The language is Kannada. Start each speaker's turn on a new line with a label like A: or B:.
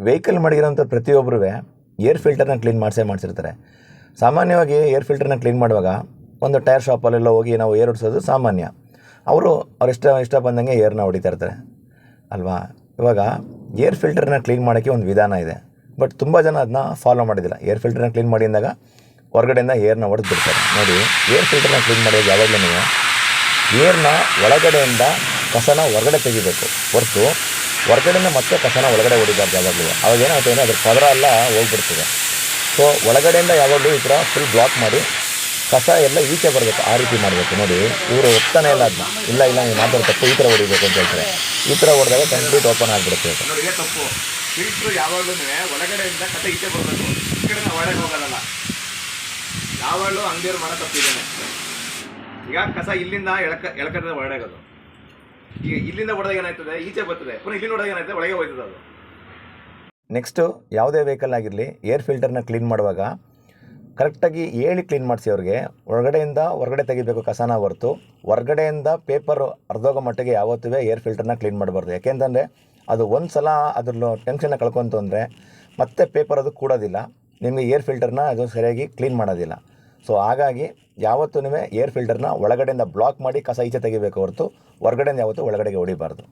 A: ವೆಹಿಕಲ್ ಮಡಗಿರೋಂಥ ಪ್ರತಿಯೊಬ್ಬರೂ ಏರ್ ಫಿಲ್ಟರ್ನ ಕ್ಲೀನ್ ಮಾಡಿಸಿರ್ತಾರೆ. ಸಾಮಾನ್ಯವಾಗಿ ಏರ್ ಫಿಲ್ಟರ್ನ ಕ್ಲೀನ್ ಮಾಡುವಾಗ ಒಂದು ಟೈರ್ ಶಾಪಲ್ಲೆಲ್ಲ ಹೋಗಿ ನಾವು ಏರ್ ಹೊಡಿಸೋದು ಸಾಮಾನ್ಯ. ಅವರು ಇಷ್ಟ ಬಂದಂಗೆ ಏರ್ನ ಹೊಡಿತಾ ಇರ್ತಾರೆ ಅಲ್ವಾ. ಇವಾಗ ಏರ್ ಫಿಲ್ಟರ್ನ ಕ್ಲೀನ್ ಮಾಡೋಕ್ಕೆ ಒಂದು ವಿಧಾನ ಇದೆ, ಬಟ್ ತುಂಬ ಜನ ಅದನ್ನ ಫಾಲೋ ಮಾಡೋದಿಲ್ಲ. ಏರ್ ಫಿಲ್ಟರ್ನ ಕ್ಲೀನ್ ಮಾಡಿ ಅಂದಾಗ ಹೊರಗಡೆಯಿಂದ ಏರ್ನ ಹೊಡೆದು ಬಿಡ್ತಾರೆ. ನೋಡಿ, ಏರ್ ಫಿಲ್ಟರ್ನ ಕ್ಲೀನ್ ಮಾಡೋದು ಯಾವಾಗಲೂ ಏರ್ನ ಒಳಗಡೆಯಿಂದ ಕಸನ ಹೊರಗಡೆ ತೆಗಿಬೇಕು ಹೊರತು ಹೊರಗಡೆಯಿಂದ ಮತ್ತೆ ಕಸನ ಒಳಗಡೆ ಹೊಡಿಬಾರ್ದು ಯಾವಾಗಲೂ. ಅವಾಗ ಏನಾಗುತ್ತೆ ಅಂದರೆ ಅದ್ರ ಪದರ ಎಲ್ಲ ಹೋಗ್ಬಿಡ್ತದೆ. ಸೊ ಒಳಗಡೆಯಿಂದ ಯಾವಾಗಲೂ ಈ ಥರ ಫುಲ್ ಬ್ಲಾಕ್ ಮಾಡಿ ಕಸ ಎಲ್ಲ ಈಚೆ ಬರಬೇಕು, ಆ ರೀತಿ ಮಾಡಬೇಕು. ನೋಡಿ, ಇವರು ಒಪ್ತಾನೆ ಇಲ್ಲ ಅದನ್ನ. ಇಲ್ಲ ನೀವು ಮಾತಾಡೋ ತಪ್ಪು, ಈ ಥರ ಹೊಡಿಬೇಕು ಅಂತ ಹೇಳ್ತಾರೆ. ಈ ಥರ ಹೊಡೆದಾಗ ಕಂಪ್ಲೀಟ್ ಓಪನ್ ಆಗಿಬಿಡುತ್ತೆ.
B: ನೋಡಿ, ತಪ್ಪು. ಫಿಲ್ಟ್ರು ಯಾವಾಗಲೂ ಒಳಗಡೆಯಿಂದ ಕಸ ಈಚೆ ಬರಬೇಕು, ಈ ಕಡೆ ಒಳಗೆ ಹೋಗೋದಲ್ಲ. ಯಾವಾಗಲೂ ಅಂಗಡಿಯವ್ರು ಮಾಡೋ ತಪ್ಪಿದ್ದೇನೆ. ಈಗ ಕಸ ಇಲ್ಲಿಂದ ಎಳ್ಕದ ಹೊರಡೋದು. ಈಗ ಇಲ್ಲಿಂದ ಹೊಡೆದಾಗ ಏನಾಯ್ತದೆ, ಈಚೆ ಬರ್ತದೆ. ಪುನಃ ಇಲ್ಲಿಂದ ಹೊಡೆದಾಗ ಏನಾಯ್ತದೆ, ಒಳಗೆ ಹೋಯ್ತದೆ ಅದು.
A: ನೆಕ್ಸ್ಟು, ಯಾವುದೇ ವೆಹಿಕಲ್ ಆಗಿರಲಿ ಏರ್ ಫಿಲ್ಟರ್ನ ಕ್ಲೀನ್ ಮಾಡುವಾಗ ಕರೆಕ್ಟಾಗಿ ಹೇಳಿ ಕ್ಲೀನ್ ಮಾಡಿಸಿ. ಅವ್ರಿಗೆ ಹೊರಗಡೆಯಿಂದ ಹೊರಗಡೆ ತೆಗಿಬೇಕು ಕಸನ ಹೊರತು ಹೊರಗಡೆಯಿಂದ ಪೇಪರ್ ಅರ್ಧೋಗೋ ಮಟ್ಟಿಗೆ ಯಾವತ್ತೂ ಏರ್ ಫಿಲ್ಟರ್ನ ಕ್ಲೀನ್ ಮಾಡಬಾರ್ದು. ಯಾಕೆಂತಂದರೆ ಅದು ಒಂದು ಸಲ ಅದ್ರ ಟೆನ್ಷನ್ನ ಕಳ್ಕೊಂತು ಅಂದರೆ ಮತ್ತೆ ಪೇಪರ್ ಅದು ಕೂಡೋದಿಲ್ಲ, ನಿಮಗೆ ಏರ್ ಫಿಲ್ಟರ್ನ ಅದು ಸರಿಯಾಗಿ ಕ್ಲೀನ್ ಮಾಡೋದಿಲ್ಲ. ಸೊ ಹಾಗಾಗಿ ಯಾವತ್ತೂ ಏರ್ ಫಿಲ್ಟರ್ನ ಒಳಗಡೆಯಿಂದ ಬ್ಲಾಕ್ ಮಾಡಿ ಕಸ ಈಚೆ ತೆಗಿಬೇಕು ಹೊರತು ಹೊರಗಡೆಯಿಂದ ಯಾವತ್ತೂ ಒಳಗಡೆಗೆ ಹೊಡಿಬಾರ್ದು.